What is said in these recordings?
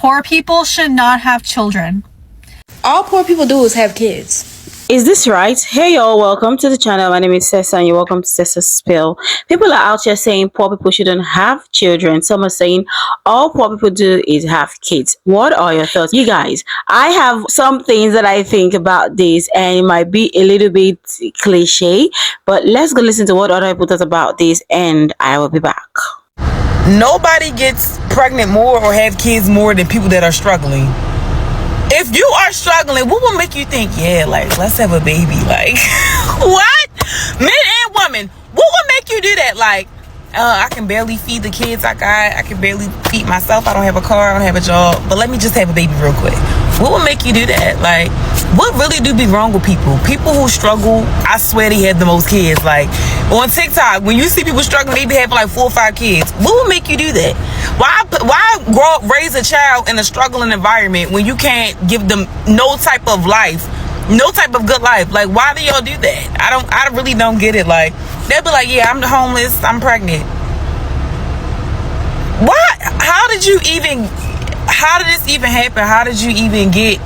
poor people should not have children. All poor people do is have kids. Is this right? Hey y'all, welcome to the channel. My name is Sessa and you're welcome to Sessa's Spill. People are out here saying poor people shouldn't have children. Some are saying all poor people do is have kids. What are your thoughts? You guys, I have some things that I think about this and it might be a little bit cliche, but let's go listen to what other people thought about this and I will be back. Nobody gets pregnant more or have kids more than people that are struggling. If you are struggling, what will make you think, yeah, like, let's have a baby? Like, what? Men and women, what will make you do that? Like, I can barely feed the kids I got. I can barely feed myself. I don't have a car. I don't have a job. But let me just have a baby real quick. What will make you do that? Like, what really do be wrong with people? People who struggle, I swear they have the most kids. Like, on TikTok, when you see people struggling, they be having like 4 or 5 kids. What will make you do that? Why raise a child in a struggling environment when you can't give them no type of life, no type of good life? Like, why do y'all do that? I really don't get it. Like, they'll be like, yeah, I'm the homeless, I'm pregnant. What? How did this even happen? How did you even get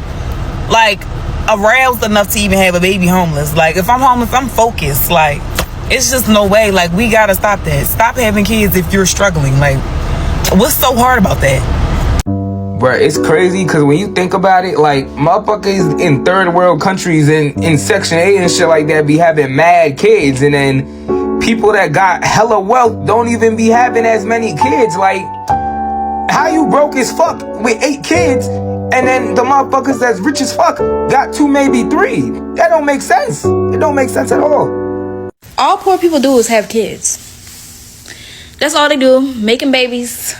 like aroused enough to even have a baby homeless? Like, if I'm homeless, I'm focused. Like, it's just no way. Like, we gotta stop that. Stop having kids if you're struggling. Like, what's so hard about that? Bruh, it's crazy because when you think about it, like, motherfuckers in third world countries in Section 8 and shit like that be having mad kids, and then people that got hella wealth don't even be having as many kids. Like, how you broke as fuck with 8 kids and then the motherfuckers that's rich as fuck got 2, maybe 3? That don't make sense. It don't make sense at all. All poor people do is have kids. That's all they do, making babies.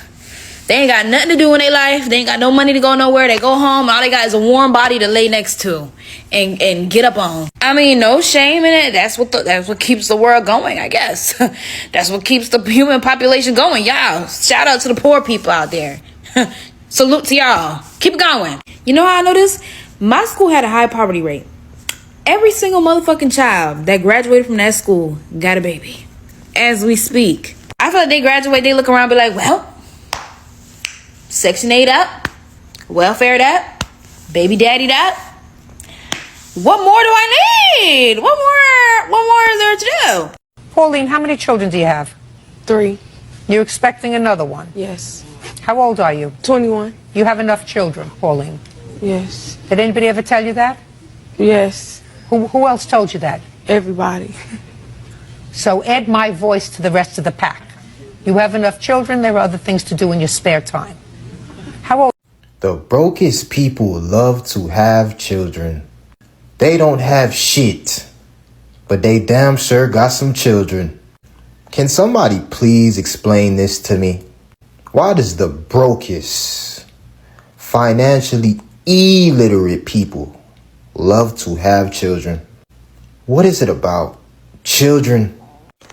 They ain't got nothing to do in their life. They ain't got no money to go nowhere. They go home. All they got is a warm body to lay next to and get up on. I mean, no shame in it. That's what keeps the world going, I guess. That's what keeps the human population going. Y'all, shout out to the poor people out there. Salute to y'all. Keep it going. You know how I know this? My school had a high poverty rate. Every single motherfucking child that graduated from that school got a baby. As we speak. I feel like they graduate, they look around and be like, well, Section 8 up, welfare up, baby daddy up. What more do I need? What more is there to do? Pauline, how many children do you have? 3. You're expecting another one? Yes. How old are you? 21. You have enough children, Pauline? Yes. Did anybody ever tell you that? Yes. Who else told you that? Everybody. So add my voice to the rest of the pack. You have enough children, there are other things to do in your spare time. How old? The brokest people love to have children. They don't have shit, but they damn sure got some children. Can somebody please explain this to me? Why does the brokest, financially illiterate people love to have children? What is it about children?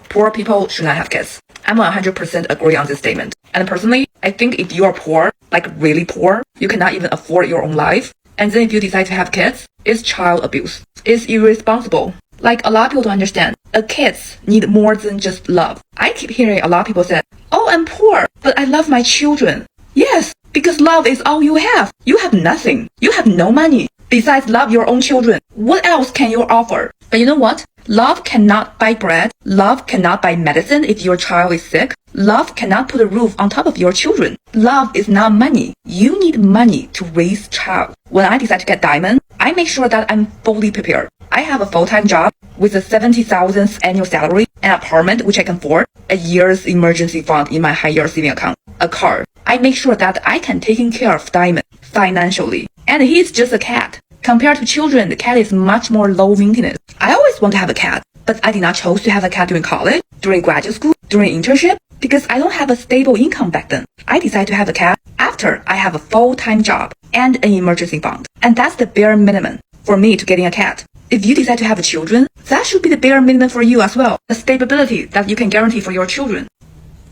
Poor people should not have kids. I'm 100% agree on this statement. And personally, I think if you are poor, like really poor, you cannot even afford your own life, and then if you decide to have kids, it's child abuse. It's irresponsible. Like, a lot of people don't understand. Kids need more than just love. I keep hearing a lot of people say, oh, I'm poor, but I love my children. Yes, because love is all you have. You have nothing. You have no money. Besides love your own children, what else can you offer? But you know what? Love cannot buy bread. Love cannot buy medicine if your child is sick. Love cannot put a roof on top of your children. Love is not money. You need money to raise child. When I decide to get Diamond, I make sure that I'm fully prepared. I have a full-time job with a 70,000 annual salary, an apartment which I can afford, a year's emergency fund in my high-yield saving account, a car. I make sure that I can take care of Diamond financially. And he's just a cat. Compared to children, the cat is much more low maintenance. I always want to have a cat, but I did not choose to have a cat during college, during graduate school, during internship, because I don't have a stable income back then. I decided to have a cat after I have a full-time job and an emergency fund. And that's the bare minimum for me to getting a cat. If you decide to have children, that should be the bare minimum for you as well. The stability that you can guarantee for your children.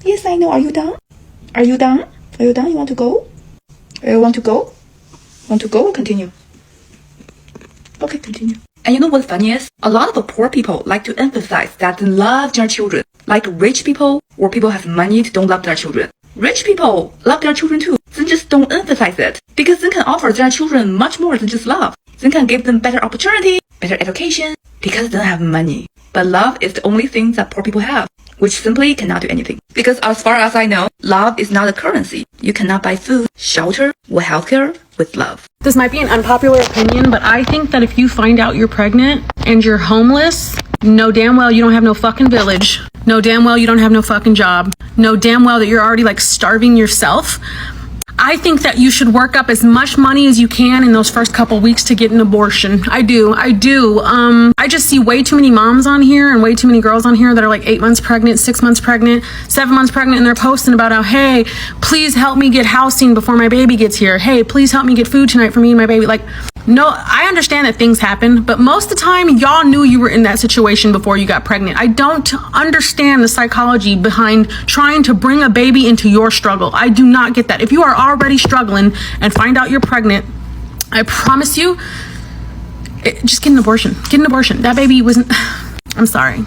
Yes, I know. Are you done? Are you done? Are you done? You want to go? You want to go? Want to go or continue? Okay, continue. And you know what's funny is? A lot of poor people like to emphasize that they love their children. Like rich people or people have money don't love their children. Rich people love their children too. then just don't emphasize it. Because then can offer their children much more than just love. Then can give them better opportunity, better education, because they don't have money. But love is the only thing that poor people have, which simply cannot do anything. Because as far as I know, love is not a currency. You cannot buy food, shelter, or healthcare with love. This might be an unpopular opinion, but I think that if you find out you're pregnant and you're homeless, know damn well you don't have no fucking village. Know damn well you don't have no fucking job. Know damn well that you're already like starving yourself. I think that you should work up as much money as you can in those first couple weeks to get an abortion. I do. I just see way too many moms on here and way too many girls on here that are like 8 months pregnant, 6 months pregnant, 7 months pregnant, and they're posting about how, hey, please help me get housing before my baby gets here. Hey, please help me get food tonight for me and my baby. Like, no, I understand that things happen, but most of the time y'all knew you were in that situation before you got pregnant. I don't understand the psychology behind trying to bring a baby into your struggle. I do not get that. If you are already struggling and find out you're pregnant, I promise you, just get an abortion. Get an abortion. That baby wasn't, I'm sorry.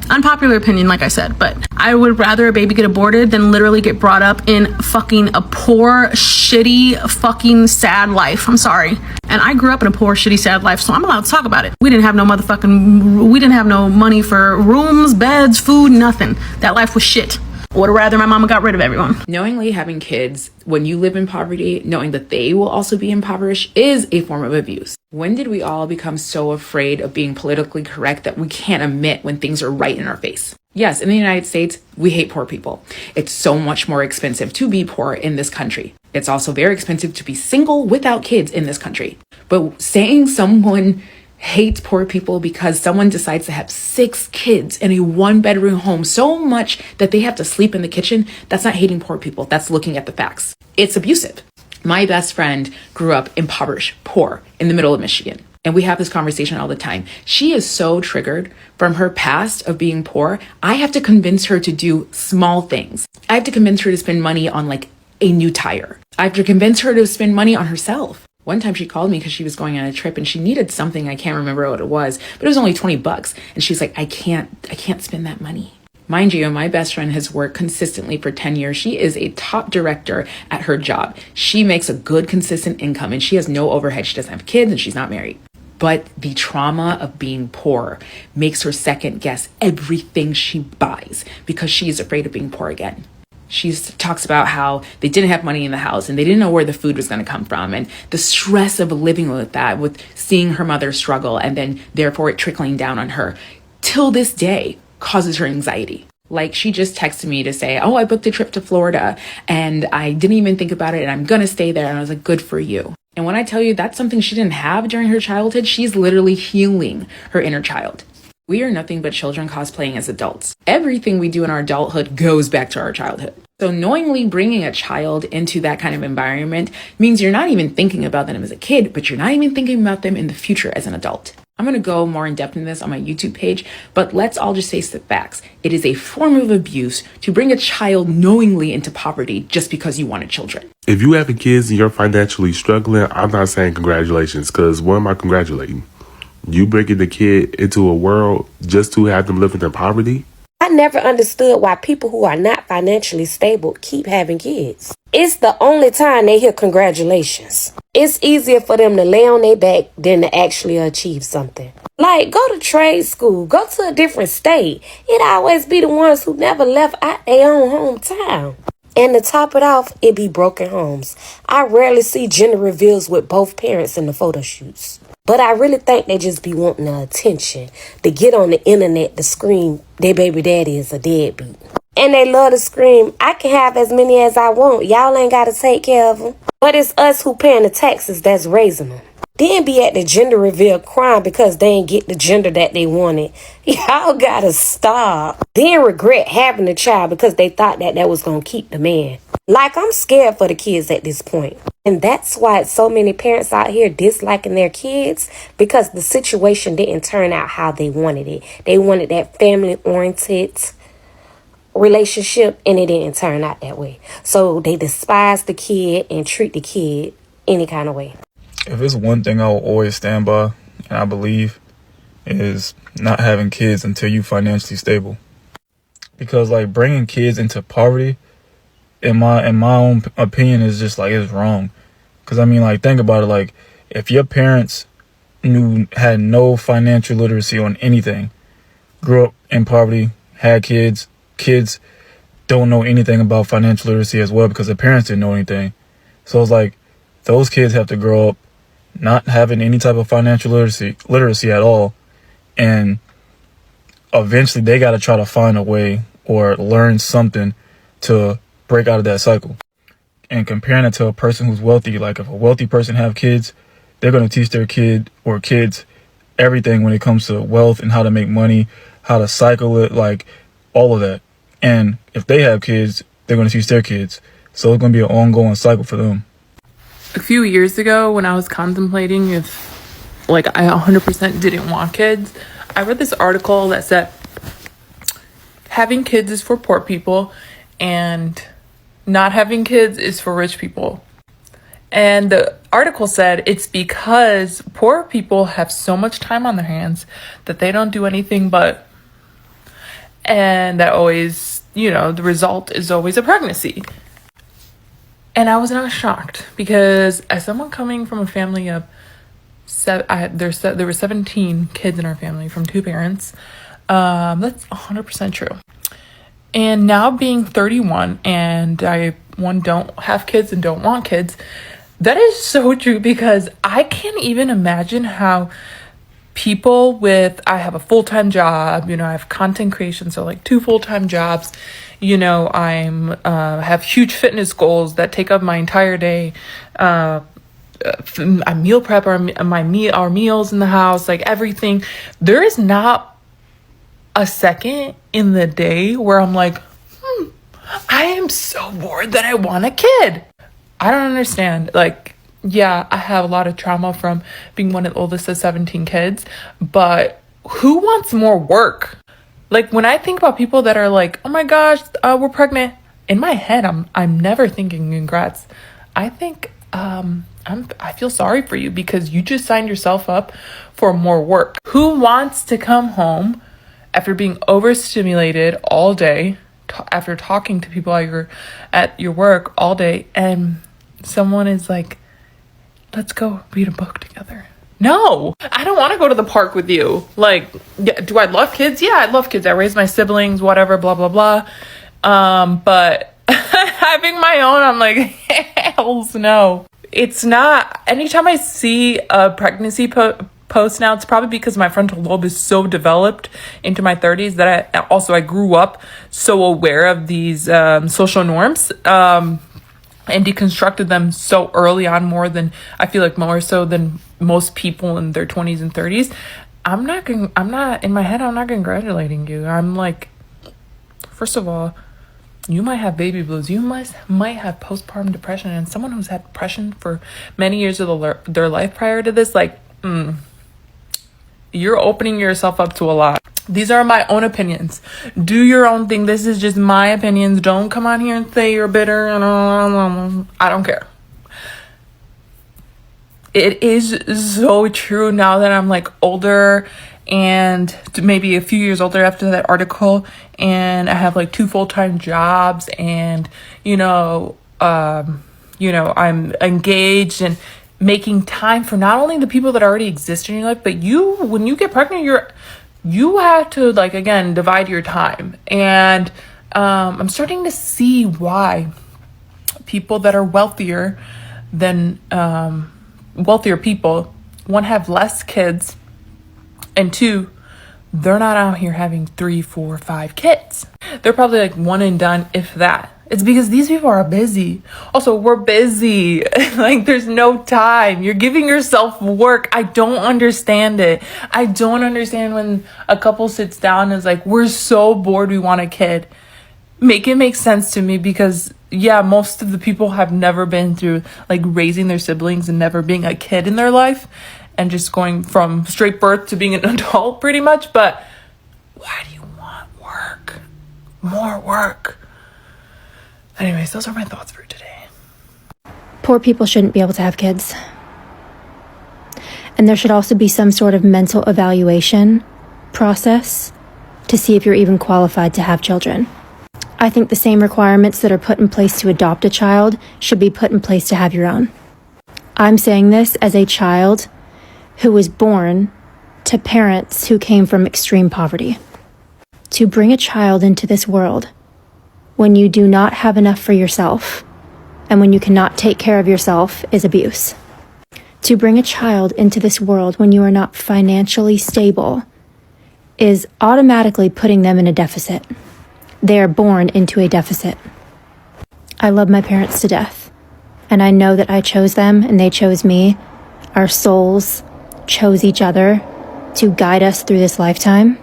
Unpopular opinion, like I said, but I would rather a baby get aborted than literally get brought up in fucking a poor, shitty, fucking sad life. I'm sorry. And I grew up in a poor, shitty, sad life, so I'm allowed to talk about it. We didn't have no money for rooms, beds, food, nothing. That life was shit. Would have rather my mama got rid of everyone. Knowingly having kids when you live in poverty, knowing that they will also be impoverished, is a form of abuse. When did we all become so afraid of being politically correct that we can't admit when things are right in our face? Yes, in the United States, we hate poor people. It's so much more expensive to be poor in this country. It's also very expensive to be single without kids in this country. But saying someone hates poor people because someone decides to have 6 kids in a 1-bedroom home so much that they have to sleep in the kitchen, that's not hating poor people. That's looking at the facts. It's abusive. My best friend grew up impoverished, poor, in the middle of Michigan. And we have this conversation all the time. She is so triggered from her past of being poor. I have to convince her to do small things. I have to convince her to spend money on like a new tire. I have to convince her to spend money on herself. One time she called me because she was going on a trip and she needed something. I can't remember what it was, but it was only $20. And she's like, I can't spend that money. Mind you, my best friend has worked consistently for 10 years. She is a top director at her job. She makes a good, consistent income and she has no overhead. She doesn't have kids and she's not married. But the trauma of being poor makes her second guess everything she buys because she's afraid of being poor again. She talks about how they didn't have money in the house and they didn't know where the food was going to come from. And the stress of living with that, with seeing her mother struggle and then therefore it trickling down on her till this day causes her anxiety. Like she just texted me to say, oh, I booked a trip to Florida and I didn't even think about it and I'm going to stay there. And I was like, good for you. And when I tell you that's something she didn't have during her childhood, she's literally healing her inner child. We are nothing but children cosplaying as adults. Everything we do in our adulthood goes back to our childhood. So knowingly bringing a child into that kind of environment means you're not even thinking about them as a kid, but you're not even thinking about them in the future as an adult. I'm going to go more in depth in this on my YouTube page, but let's all just face the facts. It is a form of abuse to bring a child knowingly into poverty just because you wanted children. If you having kids and you're financially struggling, I'm not saying congratulations, because what am I congratulating? You bringing the kid into a world just to have them living in poverty? I never understood why people who are not financially stable keep having kids. It's the only time they hear congratulations. It's easier for them to lay on their back than to actually achieve something. Like, go to trade school, go to a different state. It always be the ones who never left out their own hometown. And to top it off, it be broken homes. I rarely see gender reveals with both parents in the photo shoots. But I really think they just be wanting the attention to get on the internet to scream their baby daddy is a deadbeat. And they love to scream, I can have as many as I want. Y'all ain't got to take care of them. But it's us who paying the taxes that's raising them. Then be at the gender reveal crying because they ain't get the gender that they wanted. Y'all gotta stop. Then regret having a child because they thought that was gonna keep the man. Like, I'm scared for the kids at this point. And that's why it's so many parents out here disliking their kids, because the situation didn't turn out how they wanted it. They wanted that family-oriented relationship, and it didn't turn out that way. So they despise the kid and treat the kid any kind of way. If it's one thing I will always stand by, and I believe, is not having kids until you financially stable. Because like bringing kids into poverty in my own opinion, is just like, it's wrong. Because I mean, like, think about it. Like, if your parents had no financial literacy on anything, grew up in poverty, had kids don't know anything about financial literacy as well because their parents didn't know anything. So it's like those kids have to grow up not having any type of financial literacy at all, and eventually they got to try to find a way or learn something to break out of that cycle. And comparing it to a person who's wealthy, like if a wealthy person have kids, they're going to teach their kid or kids everything when it comes to wealth and how to make money, how to cycle it, like all of that. And if they have kids, they're going to teach their kids. So it's going to be an ongoing cycle for them. A few years ago, when I was contemplating if, like, I 100% didn't want kids, I read this article that said having kids is for poor people and not having kids is for rich people. And the article said it's because poor people have so much time on their hands that they don't do anything but, and that always, you know, the result is always a pregnancy. And I was not shocked because as someone coming from a family of there were 17 kids in our family from 2 parents. That's 100% true. And now being 31 and I don't have kids and don't want kids, that is so true because I can't even imagine how people with, I have a full-time job, you know, I have content creation, so like 2 full-time jobs, you know, have huge fitness goals that take up my entire day. I meal prep our meals in the house, like everything. There is not a second in the day where I'm like, I am so bored that I want a kid. I don't understand. Like, yeah, I have a lot of trauma from being one of the oldest of 17 kids, but who wants more work? Like, when I think about people that are like, oh my gosh, we're pregnant, in my head, I'm never thinking congrats. I think, I feel sorry for you because you just signed yourself up for more work. Who wants to come home after being overstimulated all day, after talking to people at your work all day, and someone is like, let's go read a book together? No, I don't want to go to the park with you. Like, yeah, do I love kids? Yeah, I love kids. I raised my siblings, whatever, blah, blah, blah. But having my own, I'm like, hells no. It's not. Anytime I see a pregnancy post now, it's probably because my frontal lobe is so developed into my 30s that I grew up so aware of these social norms. And deconstructed them so early on, I feel like more so than most people in their 20s and 30s. I'm not in my head, I'm not congratulating you. I'm like, first of all, you might have baby blues. You might have postpartum depression. And someone who's had depression for many years of their life prior to this, like, you're opening yourself up to a lot. These are my own opinions. Do your own thing. This is just my opinions. Don't come on here and say you're bitter. I don't care. It is so true now that I'm like older and maybe a few years older after that article, and I have like 2 full-time jobs, and I'm engaged and making time for not only the people that already exist in your life, but when you get pregnant, you have to, like, again, divide your time. And I'm starting to see why people that are wealthier people, 1, have less kids, and 2, they're not out here having 3, 4, 5 kids. They're probably like 1 and done, if that. It's because these people are busy. Also, we're busy. Like, there's no time. You're giving yourself work. I don't understand it. I don't understand when a couple sits down and is like, we're so bored, we want a kid. Make it make sense to me because, yeah, most of the people have never been through, like, raising their siblings and never being a kid in their life and just going from straight birth to being an adult, pretty much. But why do you want work? More work. Anyways, those are my thoughts for today. Poor people shouldn't be able to have kids. And there should also be some sort of mental evaluation process to see if you're even qualified to have children. I think the same requirements that are put in place to adopt a child should be put in place to have your own. I'm saying this as a child who was born to parents who came from extreme poverty. To bring a child into this world when you do not have enough for yourself and when you cannot take care of yourself is abuse. To bring a child into this world when you are not financially stable is automatically putting them in a deficit. They are born into a deficit. I love my parents to death, and I know that I chose them and they chose me. Our souls chose each other to guide us through this lifetime.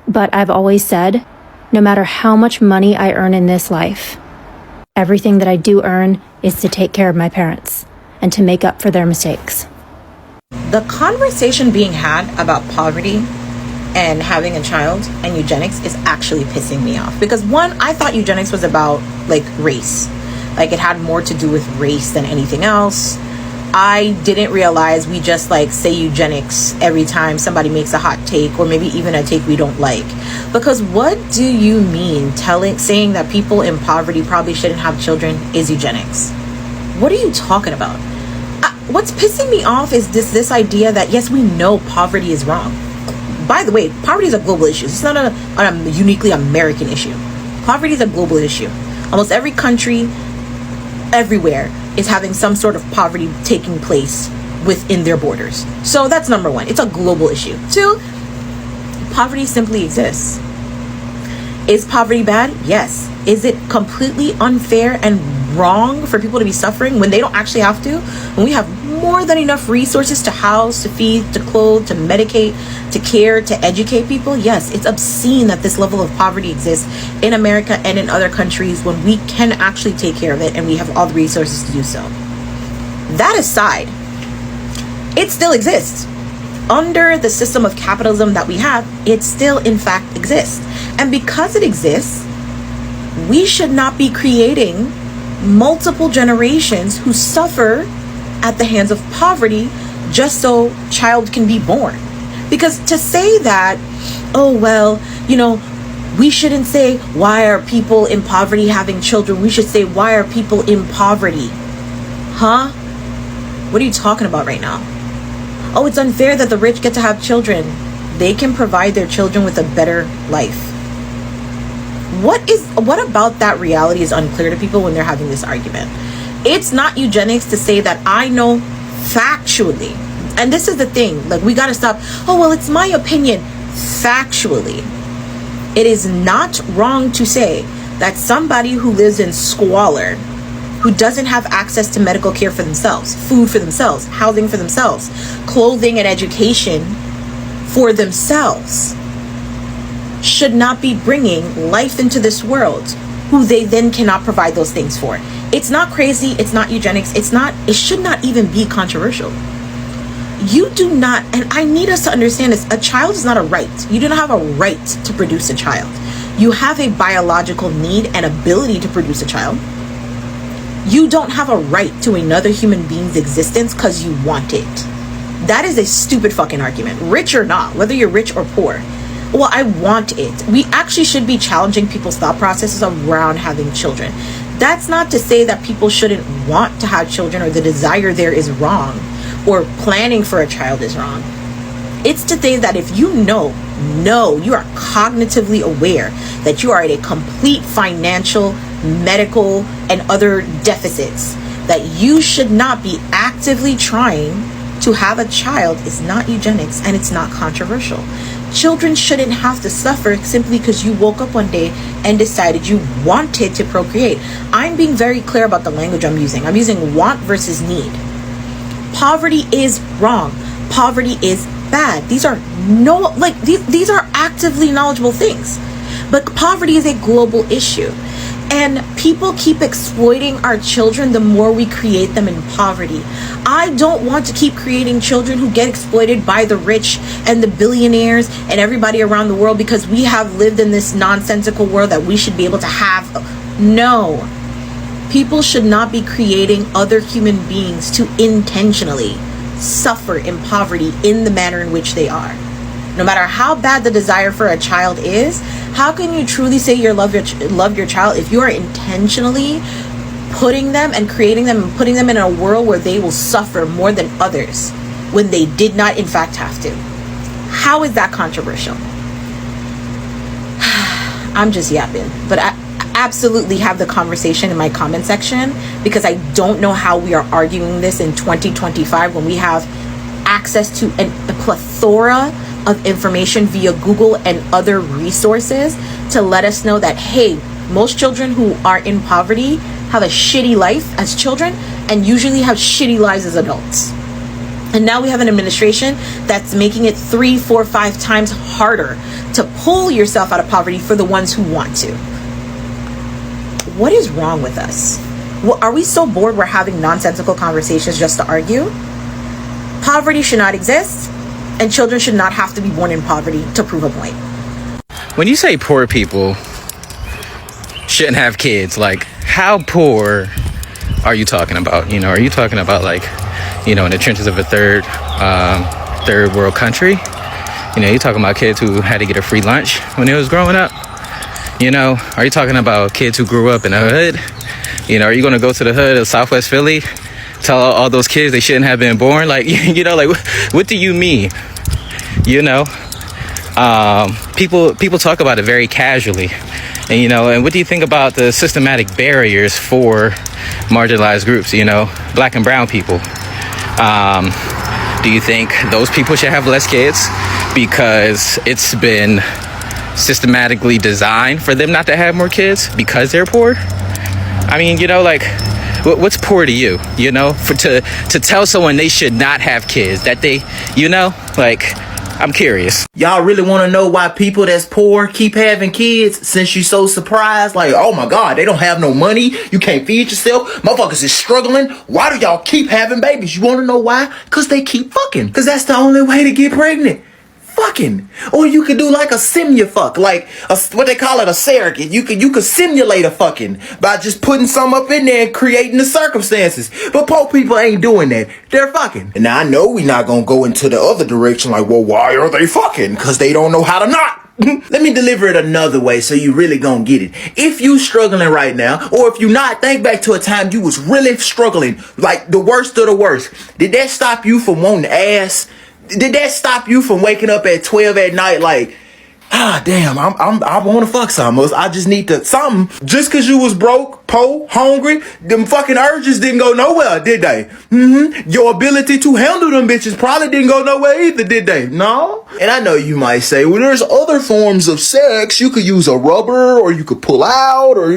But I've always said, no matter how much money I earn in this life, everything that I do earn is to take care of my parents and to make up for their mistakes. The conversation being had about poverty and having a child and eugenics is actually pissing me off, because one, I thought eugenics was about like race, like it had more to do with race than anything else. I didn't realize we just like say eugenics every time somebody makes a hot take, or maybe even a take we don't like. Because what do you mean saying that people in poverty probably shouldn't have children is eugenics? What are you talking about? What's pissing me off is this idea that yes, we know poverty is wrong. By the way, poverty is a global issue. It's not a uniquely American issue. Poverty is a global issue. Almost every country, everywhere, is having some sort of poverty taking place within their borders. So that's number one. It's a global issue. Two, poverty simply exists. Is poverty bad? Yes. Is it completely unfair and wrong for people to be suffering when they don't actually have to? When we have more than enough resources to house, to feed, to clothe, to medicate, to care, to educate people? Yes, it's obscene that this level of poverty exists in America and in other countries when we can actually take care of it and we have all the resources to do so. That aside, it still exists. Under the system of capitalism that we have, it still in fact exists. And because it exists, we should not be creating multiple generations who suffer at the hands of poverty just so child can be born. Because to say that, oh well, you know, we shouldn't say why are people in poverty having children, we should say why are people in poverty? Huh? What are you talking about right now? Oh, it's unfair that the rich get to have children. They can provide their children with a better life. What about that reality is unclear to people when they're having this argument? It's not eugenics to say that I know factually, and this is the thing, like we gotta stop, oh well, it's my opinion. Factually, it is not wrong to say that somebody who lives in squalor, who doesn't have access to medical care for themselves, food for themselves, housing for themselves, clothing and education for themselves, should not be bringing life into this world who they then cannot provide those things for. It's not crazy, it's not eugenics, it should not even be controversial. You do not, and I need us to understand this, a child is not a right. You do not have a right to produce a child. You have a biological need and ability to produce a child. You don't have a right to another human being's existence because you want it. That is a stupid fucking argument. Rich or not, whether you're rich or poor. Well, I want it. We actually should be challenging people's thought processes around having children. That's not to say that people shouldn't want to have children or the desire there is wrong or planning for a child is wrong. It's to say that if you know, you are cognitively aware that you are at a complete financial, medical, and other deficits, that you should not be actively trying to have a child is not eugenics, and it's not controversial. Children shouldn't have to suffer simply because you woke up one day and decided you wanted to procreate. I'm being very clear about the language I'm using. I'm using want versus need. Poverty is wrong. Poverty is bad. These are these are actively knowledgeable things. But poverty is a global issue. And people keep exploiting our children the more we create them in poverty. I don't want to keep creating children who get exploited by the rich and the billionaires and everybody around the world because we have lived in this nonsensical world that we should be able to have. No. People should not be creating other human beings to intentionally suffer in poverty in the manner in which they are. No matter how bad the desire for a child is, how can you truly say you love your child if you are intentionally putting them and creating them and putting them in a world where they will suffer more than others when they did not in fact have to? How is that controversial? I'm just yapping, but I absolutely have the conversation in my comment section, because I don't know how we are arguing this in 2025 when we have access to a plethora of information via Google and other resources to let us know that, hey, most children who are in poverty have a shitty life as children and usually have shitty lives as adults. And now we have an administration that's making it 3, 4, 5 times harder to pull yourself out of poverty for the ones who want to. What is wrong with us? Are we so bored we're having nonsensical conversations just to argue? Poverty should not exist, and children should not have to be born in poverty to prove a point. When you say poor people shouldn't have kids, like, how poor are you talking about? You know, are you talking about, like, you know, in the trenches of a third world country? You know, you're talking about kids who had to get a free lunch when they was growing up. You know, are you talking about kids who grew up in the hood? You know, are you going to go to the hood of Southwest Philly, tell all those kids they shouldn't have been born? Like, you know, like, what do you mean? You know, people talk about it very casually. And, you know, and what do you think about the systematic barriers for marginalized groups, you know, black and brown people? Do you think those people should have less kids because it's been systematically designed for them not to have more kids because they're poor? I mean, you know, like, what's poor to you? You know, to tell someone they should not have kids, that they, you know, like, I'm curious. Y'all really want to know why people that's poor keep having kids? Since you so surprised, like, oh my God, they don't have no money, you can't feed yourself, motherfuckers is struggling, why do y'all keep having babies? You want to know why? Because they keep fucking. Because that's the only way to get pregnant. Fucking. Or you could do like a simufuck, like what they call it, a surrogate. You could simulate a fucking by just putting some up in there and creating the circumstances. But poor people ain't doing that. They're fucking. And now I know we're not gonna go into the other direction, like, well, why are they fucking? Because they don't know how to not. Let me deliver it another way so you really gonna get it. If you struggling right now, or if you not, think back to a time you was really struggling, like the worst of the worst. Did that stop you from wanting ass? Did that stop you from waking up at 12 at night like, damn, I want to fuck something. I just need to something. Just because you was broke, poor, hungry, them fucking urges didn't go nowhere, did they? Your ability to handle them bitches probably didn't go nowhere either, did they? No? And I know you might say, well, there's other forms of sex. You could use a rubber, or you could pull out, or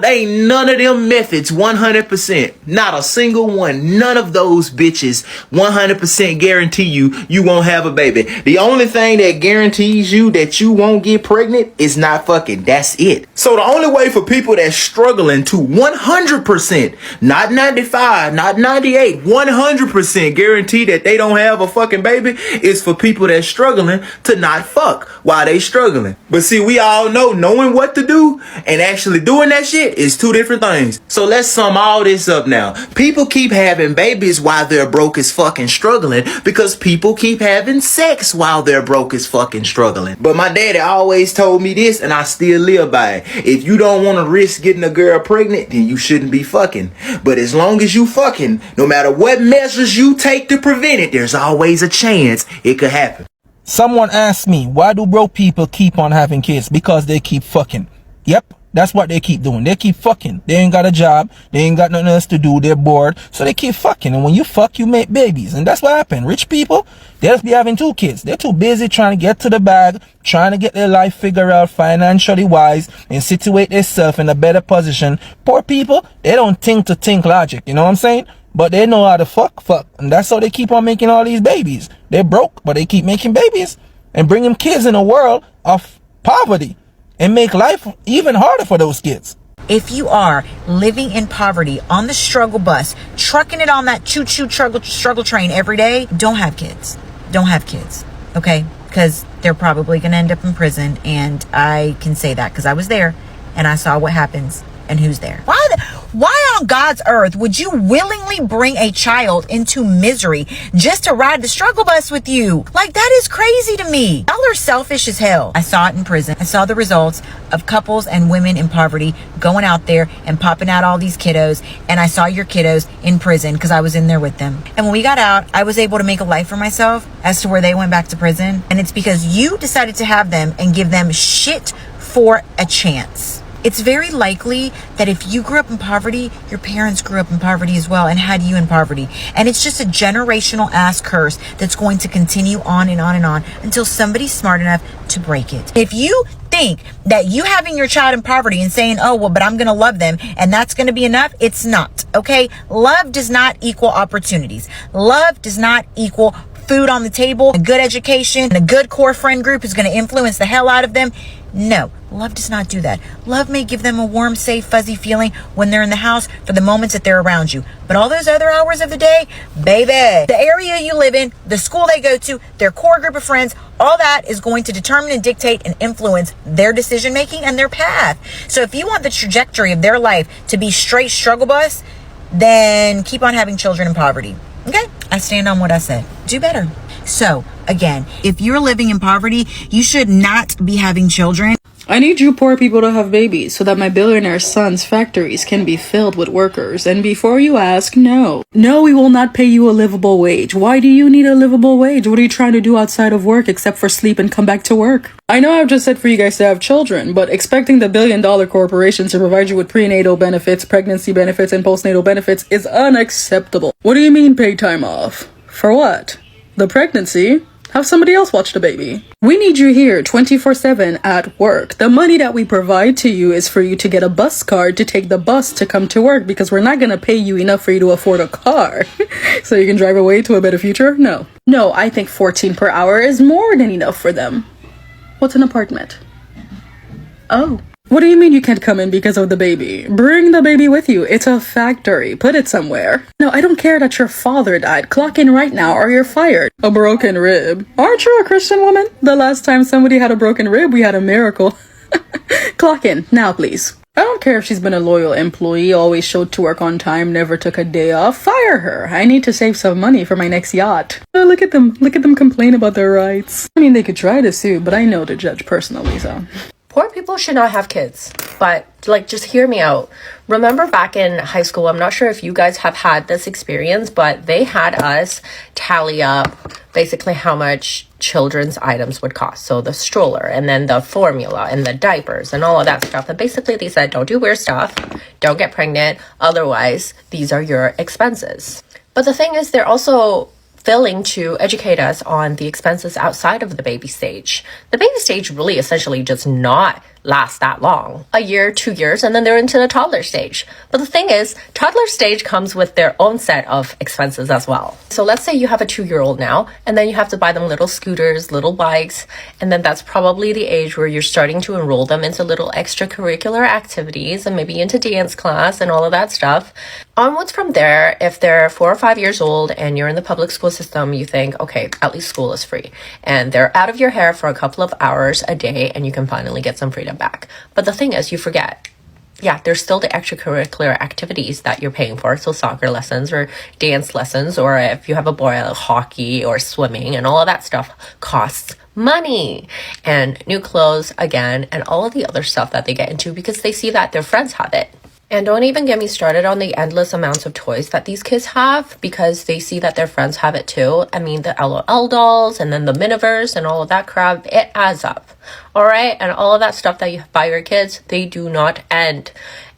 ain't none of them methods 100%. Not a single one. None of those bitches 100% guarantee you won't have a baby. The only thing that guarantees you that you won't get pregnant is not fucking. That's it. So the only way for people that's struggling to 100%, not 95, not 98, 100% guarantee that they don't have a fucking baby is for people that's struggling to not fuck while they struggling. But see, we all know knowing what to do and actually doing that shit is two different things. So let's sum all this up now. People keep having babies while they're broke as fucking struggling because people keep having sex while they're broke as fucking struggling. But my daddy always told me this, and I still live by it. If you don't want to risk getting a girl pregnant, then you shouldn't be fucking. But as long as you fucking, no matter what measures you take to prevent it, there's always a chance it could happen. Someone asked me, why do broke people keep on having kids? Because they keep fucking. Yep. That's what they keep doing. They keep fucking. They ain't got a job. They ain't got nothing else to do. They're bored. So they keep fucking. And when you fuck, you make babies. And that's what happened. Rich people, they just be having 2 kids. They're too busy trying to get to the bag, trying to get their life figured out financially wise and situate themselves in a better position. Poor people, they don't think logic. You know what I'm saying? But they know how to fuck. And that's how they keep on making all these babies. They're broke, but they keep making babies and bringing kids in a world of poverty. And make life even harder for those kids. If you are living in poverty on the struggle bus, trucking it on that choo-choo struggle train every day, don't have kids. Don't have kids, okay? Because they're probably going to end up in prison. And I can say that because I was there and I saw what happens and who's there. Why on God's earth would you willingly bring a child into misery just to ride the struggle bus with you? Like, that is crazy to me. Y'all are selfish as hell. I saw it in prison. I saw the results of couples and women in poverty going out there and popping out all these kiddos. And I saw your kiddos in prison because I was in there with them. And when we got out, I was able to make a life for myself as to where they went back to prison. And it's because you decided to have them and give them shit for a chance. It's very likely that if you grew up in poverty, your parents grew up in poverty as well and had you in poverty. And it's just a generational ass curse that's going to continue on and on and on until somebody's smart enough to break it. If you think that you having your child in poverty and saying, oh, well, but I'm going to love them and that's going to be enough, it's not, okay? Love does not equal opportunities. Love does not equal food on the table, a good education, and a good core friend group is going to influence the hell out of them. No, love does not do that. Love may give them a warm, safe, fuzzy feeling when they're in the house for the moments that they're around you. But all those other hours of the day, baby, the area you live in, the school they go to, their core group of friends, all that is going to determine and dictate and influence their decision making and their path. So if you want the trajectory of their life to be straight struggle bus, then keep on having children in poverty. Okay? I stand on what I said. Do better. So, again, if you're living in poverty, you should not be having children. I need you poor people to have babies so that my billionaire son's factories can be filled with workers. And before you ask, no, we will not pay you a livable wage. Why do you need a livable wage? What are you trying to do outside of work except for sleep and come back to work? I know I've just said for you guys to have children, but expecting the billion-dollar corporations to provide you with prenatal benefits, pregnancy benefits, and postnatal benefits is unacceptable. What do you mean paid time off? For what? The pregnancy? Have somebody else watch the baby. We need you here 24/7 at work. The money that we provide to you is for you to get a bus card to take the bus to come to work because we're not going to pay you enough for you to afford a car. So you can drive away to a better future? No, I think 14 per hour is more than enough for them. What's an apartment? Oh. What do you mean you can't come in because of the baby? Bring the baby with you. It's a factory. Put it somewhere. No, I don't care that your father died. Clock in right now or you're fired. A broken rib. Aren't you a Christian woman? The last time somebody had a broken rib, we had a miracle. Clock in now, please. I don't care if she's been a loyal employee, always showed to work on time, never took a day off. Fire her. I need to save some money for my next yacht. Oh, look at them complain about their rights. I mean, they could try to sue, but I know the judge personally, so... Poor people should not have kids, but just hear me out. Remember back in high school, I'm not sure if you guys have had this experience, but they had us tally up basically how much children's items would cost. So the stroller and then the formula and the diapers and all of that stuff. And basically they said, don't do weird stuff, don't get pregnant. Otherwise, these are your expenses. But the thing is, they're also failing to educate us on the expenses outside of the baby stage. The baby stage really essentially does not last that long. A year, 2 years, and then they're into the toddler stage. But the thing is, toddler stage comes with their own set of expenses as well. So let's say you have a 2-year-old now, and then you have to buy them little scooters, little bikes, and then that's probably the age where you're starting to enroll them into little extracurricular activities and maybe into dance class and all of that stuff. Onwards from there, if they're 4 or 5 years old and you're in the public school system, you think, okay, at least school is free. And they're out of your hair for a couple of hours a day and you can finally get some freedom back. But the thing is, you forget, there's still the extracurricular activities that you're paying for. So soccer lessons or dance lessons, or if you have a boy, hockey or swimming and all of that stuff costs money. And new clothes again, and all of the other stuff that they get into because they see that their friends have it. And don't even get me started on the endless amounts of toys that these kids have because they see that their friends have it too. I mean, the LOL dolls and then the Miniverse and all of that crap, it adds up. All right? And all of that stuff that you buy your kids, they do not end.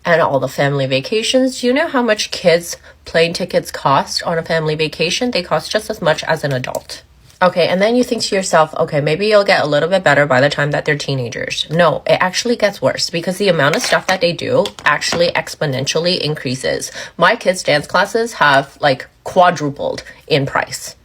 And all the family vacations, do you know how much kids' plane tickets cost on a family vacation? They cost just as much as an adult. Okay, and then you think to yourself, okay, maybe you'll get a little bit better by the time that they're teenagers. No, it actually gets worse because the amount of stuff that they do actually exponentially increases. My kids' dance classes have quadrupled in price.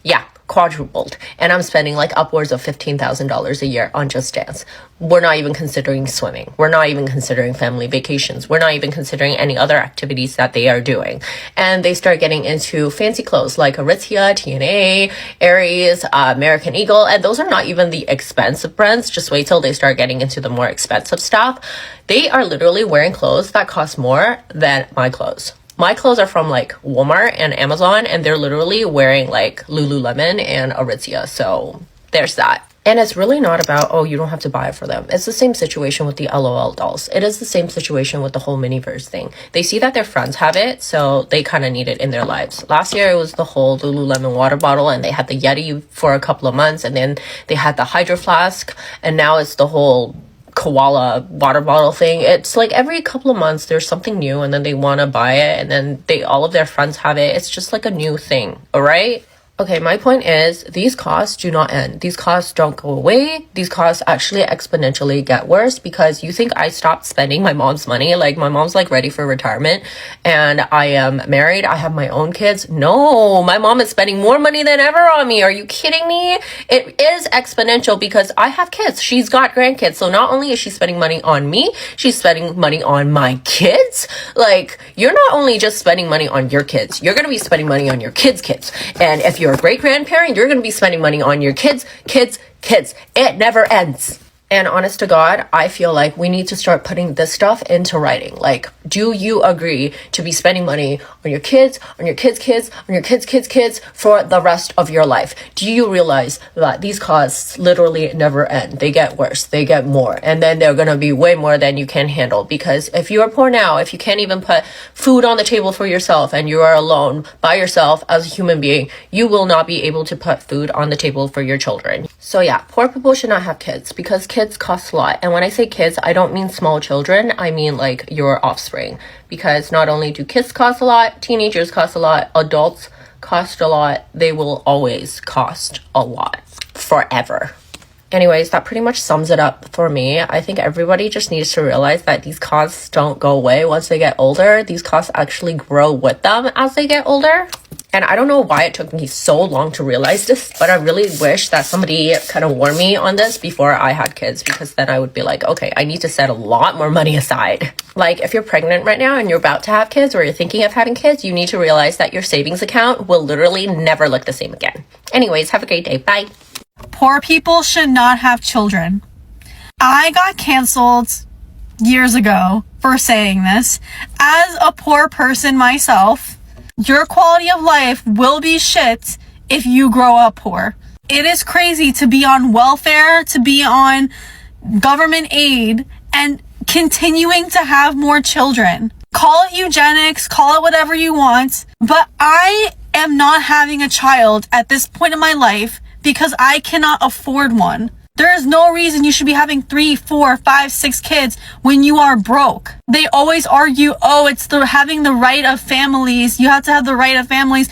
Yeah, quadrupled, and I'm spending like upwards of $15,000 a year on Just Dance. We're not even considering swimming. We're not even considering family vacations. We're not even considering any other activities that they are doing. And they start getting into fancy clothes like Aritzia, TNA, Aries, American Eagle, and those are not even the expensive brands. Just wait till they start getting into the more expensive stuff. They are literally wearing clothes that cost more than my clothes. My clothes are from like Walmart and Amazon, and they're literally wearing like Lululemon and Aritzia. So there's that. And it's really not about, oh, you don't have to buy it for them. It's the same situation with the LOL dolls. It is the same situation with the whole Miniverse thing. They see that their friends have it, so they kind of need it in their lives. Last year, it was the whole Lululemon water bottle, and they had the Yeti for a couple of months, and then they had the Hydro Flask, and now it's the whole koala water bottle thing. It's like every couple of months there's something new, and then they want to buy it, and then all of their friends have it. It's just like a new thing, all right? Okay, my point is these costs do not end. These costs don't go away. These costs actually exponentially get worse because you think I stopped spending my mom's money. Like, my mom's like ready for retirement and I am married. I have my own kids. No, my mom is spending more money than ever on me. Are you kidding me? It is exponential because I have kids. She's got grandkids. So not only is she spending money on me, she's spending money on my kids. Like, you're not only just spending money on your kids, you're going to be spending money on your kids' kids. And if you're a great-grandparent, you're going to be spending money on your kids. It never ends. And honest to God, I feel like we need to start putting this stuff into writing. Like, do you agree to be spending money on your kids, on your kids' kids, on your kids' for the rest of your life? Do you realize that these costs literally never end? They get worse, they get more, and then they're gonna be way more than you can handle. Because if you are poor now, if you can't even put food on the table for yourself and you are alone by yourself as a human being, you will not be able to put food on the table for your children. So yeah, poor people should not have kids because kids cost a lot. And when I say kids, I don't mean small children. I mean like your offspring. Because not only do kids cost a lot, teenagers cost a lot, adults cost a lot. They will always cost a lot. Forever. Anyways, that pretty much sums it up for me. I think everybody just needs to realize that these costs don't go away once they get older. These costs actually grow with them as they get older. And I don't know why it took me so long to realize this, but I really wish that somebody kind of warned me on this before I had kids, because then I would be like, okay, I need to set a lot more money aside. Like, if you're pregnant right now and you're about to have kids or you're thinking of having kids, you need to realize that your savings account will literally never look the same again. Anyways, have a great day. Bye. Poor people should not have children. I got canceled years ago for saying this. As a poor person myself, your quality of life will be shit if you grow up poor. It is crazy to be on welfare, to be on government aid, and continuing to have more children. Call it eugenics, call it whatever you want, but I am not having a child at this point in my life because I cannot afford one. There is no reason you should be having 3, 4, 5, 6 kids when you are broke. They always argue, oh, it's having the right of families. You have to have the right of families.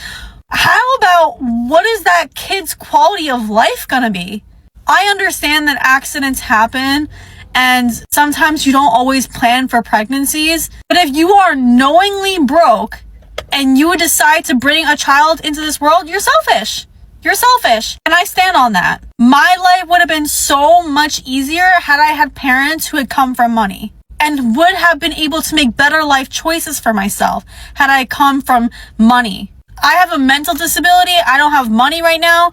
How about what is that kid's quality of life gonna be? I understand that accidents happen and sometimes you don't always plan for pregnancies. But if you are knowingly broke and you decide to bring a child into this world, you're selfish. You're selfish. And I stand on that. My life would have been so much easier had I had parents who had come from money and would have been able to make better life choices for myself had I come from money. I have a mental disability. I don't have money right now.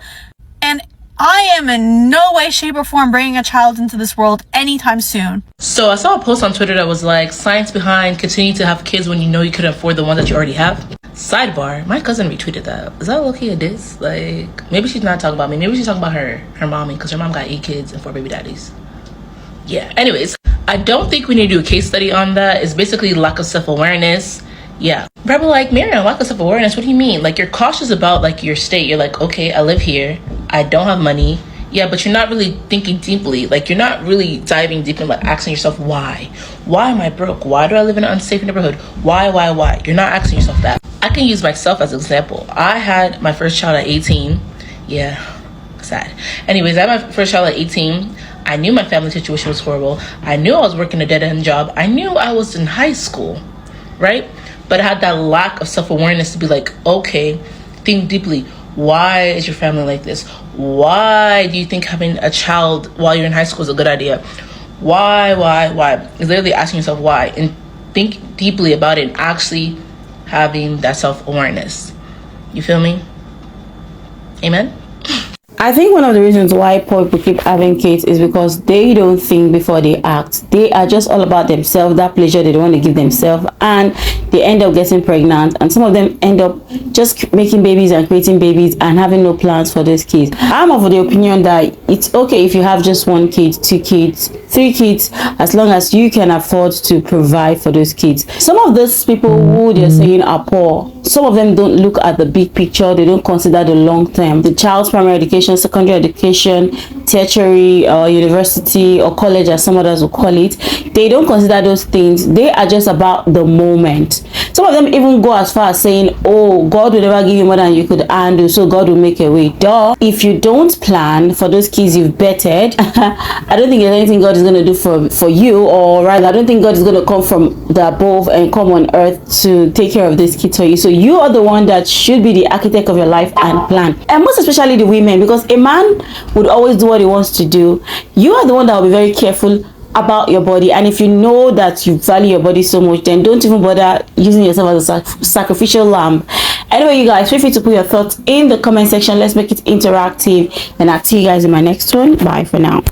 And I am in no way, shape, or form bringing a child into this world anytime soon. So I saw a post on Twitter that was like, science behind continuing to have kids when you know you couldn't afford the ones that you already have. Sidebar, my cousin retweeted that. Is that low-key a diss? Like, maybe she's not talking about me. Maybe she's talking about her mommy, because her mom got 8 kids and 4 baby daddies. Yeah, anyways, I don't think we need to do a case study on that. It's basically lack of self-awareness. Yeah. Probably like, Miriam, lack of self-awareness, what do you mean? Like, you're cautious about, like, your state. You're like, okay, I live here. I don't have money. Yeah, but you're not really thinking deeply. Like, you're not really diving deep and like asking yourself, why? Why am I broke? Why do I live in an unsafe neighborhood? Why? You're not asking yourself that. I can use myself as an example. I had my first child at 18. Yeah, sad. Anyways, I had my first child at 18. I knew my family situation was horrible. I knew I was working a dead-end job. I knew I was in high school, right? But I had that lack of self-awareness to be like, okay, think deeply. Why is your family like this? Why do you think having a child while you're in high school is a good idea? Why? It's literally asking yourself why, and think deeply about it and actually having that self-awareness. You feel me? Amen? I think one of the reasons why poor people keep having kids is because they don't think before they act. They are just all about themselves, that pleasure they want to give themselves, and they end up getting pregnant, and some of them end up just making babies and creating babies and having no plans for those kids. I'm of the opinion that it's okay if you have just 1 kid, 2 kids, 3 kids, as long as you can afford to provide for those kids. Some of those people who they're saying are poor, some of them don't look at the big picture. They don't consider the long term, the child's primary education, secondary education, tertiary or university or college, as some others will call it. They don't consider those things. They are just about the moment. Some of them even go as far as saying, oh, God will never give you more than you could handle, so God will make a way. Duh. If you don't plan for those kids you've betted, I don't think there's anything God is going to do for you, or rather, I don't think God is going to come from the above and come on earth to take care of these kids for you. So you are the one that should be the architect of your life and plan, and most especially the women, because a man would always do what he wants to do. You are the one that will be very careful about your body, and if you know that you value your body so much, then don't even bother using yourself as a sacrificial lamb. Anyway, you guys, feel free to put your thoughts in the comment section. Let's make it interactive, and I'll see you guys in my next one. Bye for now.